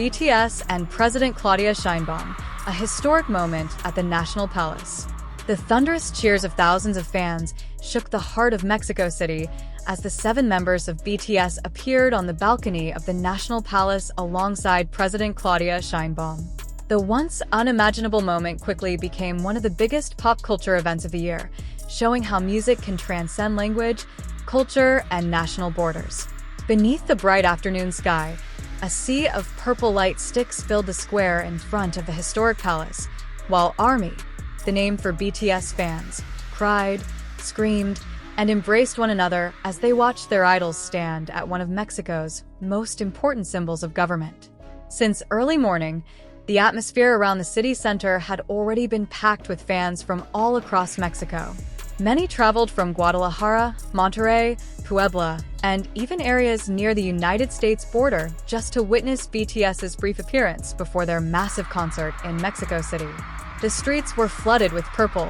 BTS and President Claudia Sheinbaum, a historic moment at the National Palace. The thunderous cheers of thousands of fans shook the heart of Mexico City as the 7 members of BTS appeared on the balcony of the National Palace alongside President Claudia Sheinbaum. The once unimaginable moment quickly became one of the biggest pop culture events of the year, showing how music can transcend language, culture, and national borders. Beneath the bright afternoon sky, a sea of purple light sticks filled the square in front of the historic palace, while ARMY, the name for BTS fans, cried, screamed, and embraced one another as they watched their idols stand at one of Mexico's most important symbols of government. Since early morning, the atmosphere around the city center had already been packed with fans from all across Mexico. Many traveled from Guadalajara, Monterrey, Puebla, and even areas near the United States border just to witness BTS's brief appearance before their massive concert in Mexico City. The streets were flooded with purple.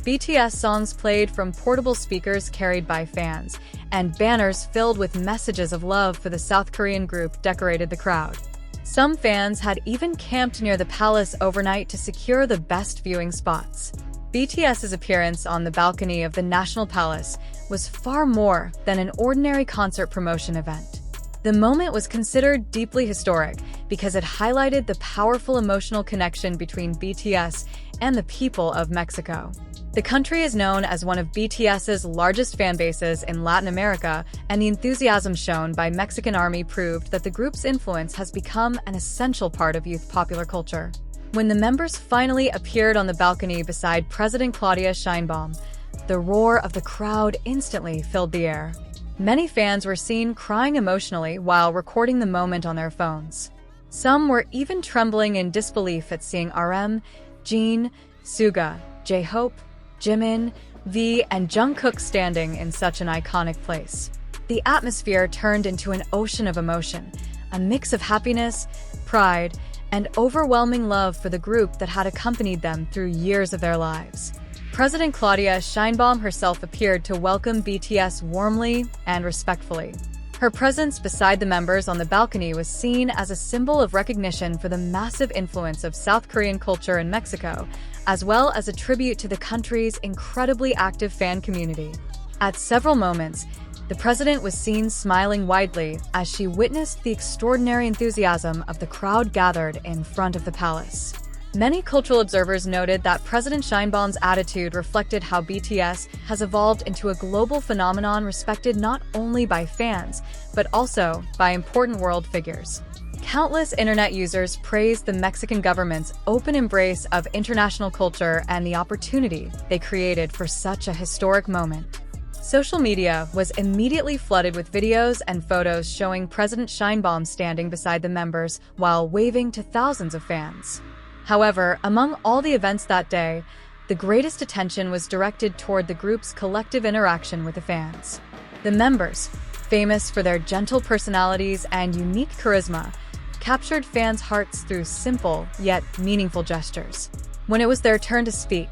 BTS songs played from portable speakers carried by fans, and banners filled with messages of love for the South Korean group decorated the crowd. Some fans had even camped near the palace overnight to secure the best viewing spots. BTS's appearance on the balcony of the National Palace was far more than an ordinary concert promotion event. The moment was considered deeply historic because it highlighted the powerful emotional connection between BTS and the people of Mexico. The country is known as one of BTS's largest fan bases in Latin America, and the enthusiasm shown by Mexican ARMY proved that the group's influence has become an essential part of youth popular culture. When the members finally appeared on the balcony beside President Claudia Sheinbaum, the roar of the crowd instantly filled the air. Many fans were seen crying emotionally while recording the moment on their phones. Some were even trembling in disbelief at seeing RM, Jin, Suga, J-Hope, Jimin, V, and Jungkook standing in such an iconic place. The atmosphere turned into an ocean of emotion, a mix of happiness, pride, and overwhelming love for the group that had accompanied them through years of their lives. President Claudia Sheinbaum herself appeared to welcome BTS warmly and respectfully. Her presence beside the members on the balcony was seen as a symbol of recognition for the massive influence of South Korean culture in Mexico, as well as a tribute to the country's incredibly active fan community. At several moments, the president was seen smiling widely as she witnessed the extraordinary enthusiasm of the crowd gathered in front of the palace. Many cultural observers noted that President Sheinbaum's attitude reflected how BTS has evolved into a global phenomenon respected not only by fans, but also by important world figures. Countless internet users praised the Mexican government's open embrace of international culture and the opportunity they created for such a historic moment. Social media was immediately flooded with videos and photos showing President Sheinbaum standing beside the members while waving to thousands of fans. However, among all the events that day, the greatest attention was directed toward the group's collective interaction with the fans. The members, famous for their gentle personalities and unique charisma, captured fans' hearts through simple yet meaningful gestures. When it was their turn to speak,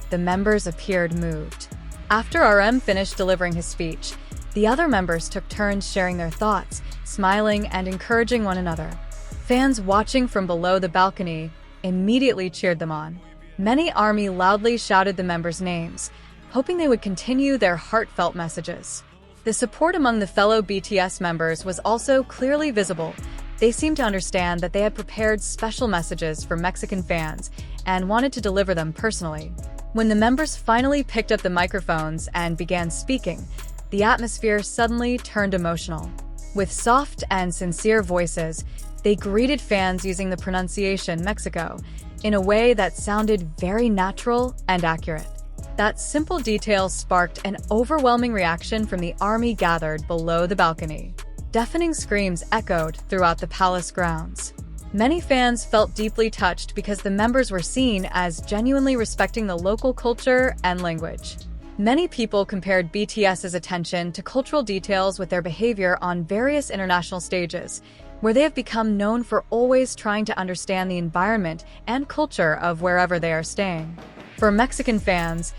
the members appeared moved. After RM finished delivering his speech, the other members took turns sharing their thoughts, smiling and encouraging one another. Fans watching from below the balcony immediately cheered them on. Many ARMY loudly shouted the members' names, hoping they would continue their heartfelt messages. The support among the fellow BTS members was also clearly visible. They seemed to understand that they had prepared special messages for Mexican fans and wanted to deliver them personally. When the members finally picked up the microphones and began speaking, the atmosphere suddenly turned emotional. With soft and sincere voices, they greeted fans using the pronunciation Mexico in a way that sounded very natural and accurate. That simple detail sparked an overwhelming reaction from the ARMY gathered below the balcony. Deafening screams echoed throughout the palace grounds. Many fans felt deeply touched because the members were seen as genuinely respecting the local culture and language. Many people compared BTS's attention to cultural details with their behavior on various international stages, where they have become known for always trying to understand the environment and culture of wherever they are staying. For Mexican fans,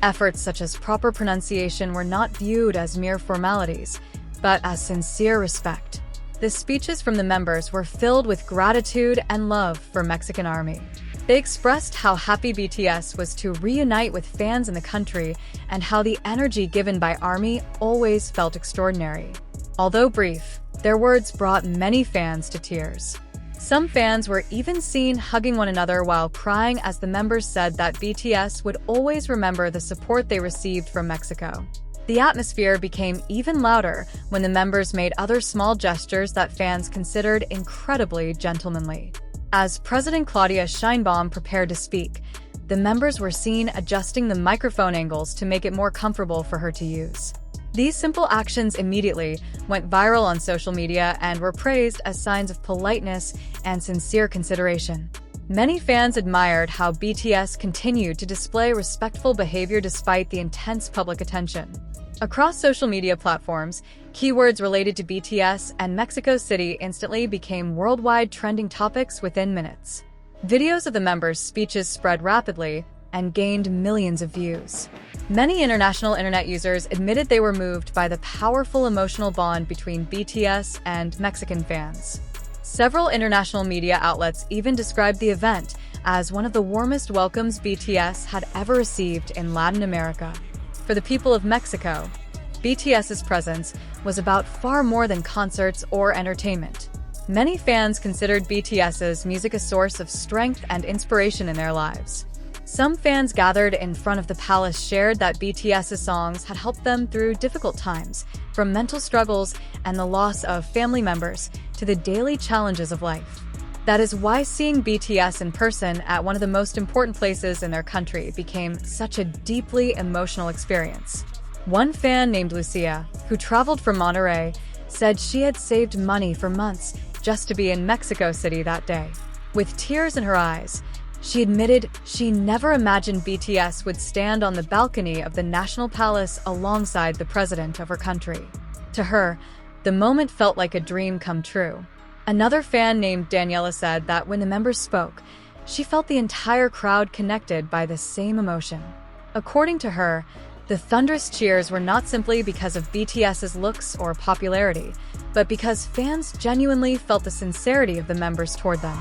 efforts such as proper pronunciation were not viewed as mere formalities, but as sincere respect. The speeches from the members were filled with gratitude and love for Mexican Army. They expressed how happy BTS was to reunite with fans in the country and how the energy given by Army always felt extraordinary. Although brief, their words brought many fans to tears. Some fans were even seen hugging one another while crying as the members said that BTS would always remember the support they received from Mexico. The atmosphere became even louder when the members made other small gestures that fans considered incredibly gentlemanly. As President Claudia Sheinbaum prepared to speak, the members were seen adjusting the microphone angles to make it more comfortable for her to use. These simple actions immediately went viral on social media and were praised as signs of politeness and sincere consideration. Many fans admired how BTS continued to display respectful behavior despite the intense public attention. Across social media platforms, keywords related to BTS and Mexico City instantly became worldwide trending topics within minutes. Videos of the members' speeches spread rapidly and gained millions of views. Many international internet users admitted they were moved by the powerful emotional bond between BTS and Mexican fans. Several international media outlets even described the event as one of the warmest welcomes BTS had ever received in Latin America. For the people of Mexico, BTS's presence was about far more than concerts or entertainment. Many fans considered BTS's music a source of strength and inspiration in their lives. Some fans gathered in front of the palace shared that BTS's songs had helped them through difficult times, from mental struggles and the loss of family members to the daily challenges of life. That is why seeing BTS in person at one of the most important places in their country became such a deeply emotional experience. One fan named Lucia, who traveled from Monterrey, said she had saved money for months just to be in Mexico City that day. With tears in her eyes, she admitted she never imagined BTS would stand on the balcony of the National Palace alongside the president of her country. To her, the moment felt like a dream come true. Another fan named Daniela said that when the members spoke, she felt the entire crowd connected by the same emotion. According to her, the thunderous cheers were not simply because of BTS's looks or popularity, but because fans genuinely felt the sincerity of the members toward them.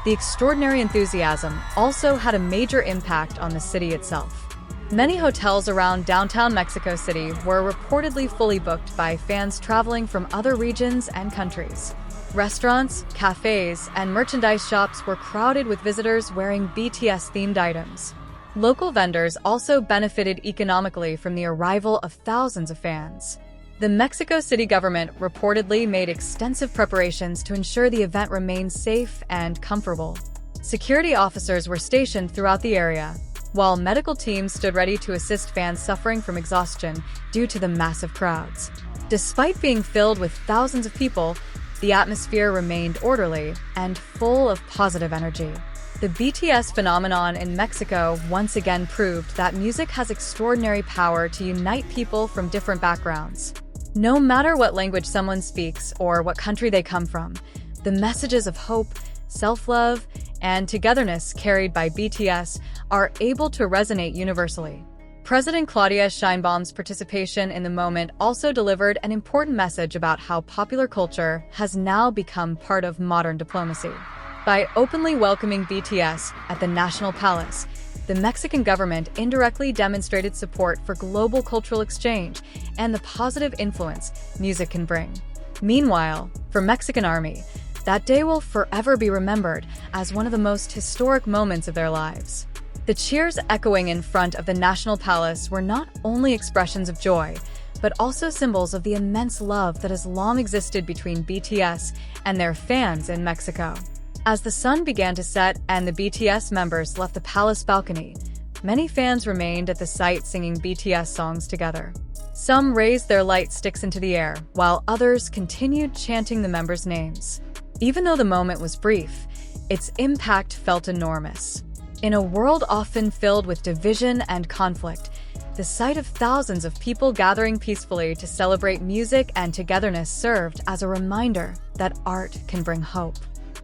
The extraordinary enthusiasm also had a major impact on the city itself. Many hotels around downtown Mexico City were reportedly fully booked by fans traveling from other regions and countries. Restaurants, cafes, and merchandise shops were crowded with visitors wearing BTS-themed items. Local vendors also benefited economically from the arrival of thousands of fans. The Mexico City government reportedly made extensive preparations to ensure the event remained safe and comfortable. Security officers were stationed throughout the area, while medical teams stood ready to assist fans suffering from exhaustion due to the massive crowds. Despite being filled with thousands of people, the atmosphere remained orderly and full of positive energy. The BTS phenomenon in Mexico once again proved that music has extraordinary power to unite people from different backgrounds. No matter what language someone speaks or what country they come from, the messages of hope, self-love, and togetherness carried by BTS are able to resonate universally. President Claudia Sheinbaum's participation in the moment also delivered an important message about how popular culture has now become part of modern diplomacy. By openly welcoming BTS at the National Palace, the Mexican government indirectly demonstrated support for global cultural exchange and the positive influence music can bring. Meanwhile, for Mexican Army, that day will forever be remembered as one of the most historic moments of their lives. The cheers echoing in front of the National Palace were not only expressions of joy, but also symbols of the immense love that has long existed between BTS and their fans in Mexico. As the sun began to set and the BTS members left the palace balcony, many fans remained at the site singing BTS songs together. Some raised their light sticks into the air, while others continued chanting the members' names. Even though the moment was brief, its impact felt enormous. In a world often filled with division and conflict, the sight of thousands of people gathering peacefully to celebrate music and togetherness served as a reminder that art can bring hope.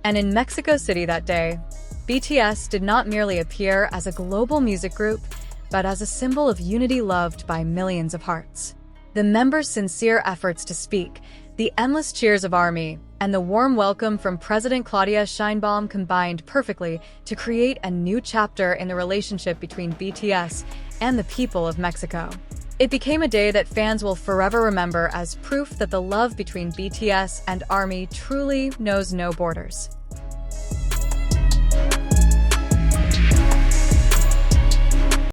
And in Mexico City that day, BTS did not merely appear as a global music group, but as a symbol of unity loved by millions of hearts. The members' sincere efforts to speak, The endless cheers of ARMY and the warm welcome from President Claudia Sheinbaum combined perfectly to create a new chapter in the relationship between BTS and the people of Mexico. It became a day that fans will forever remember as proof that the love between BTS and ARMY truly knows no borders.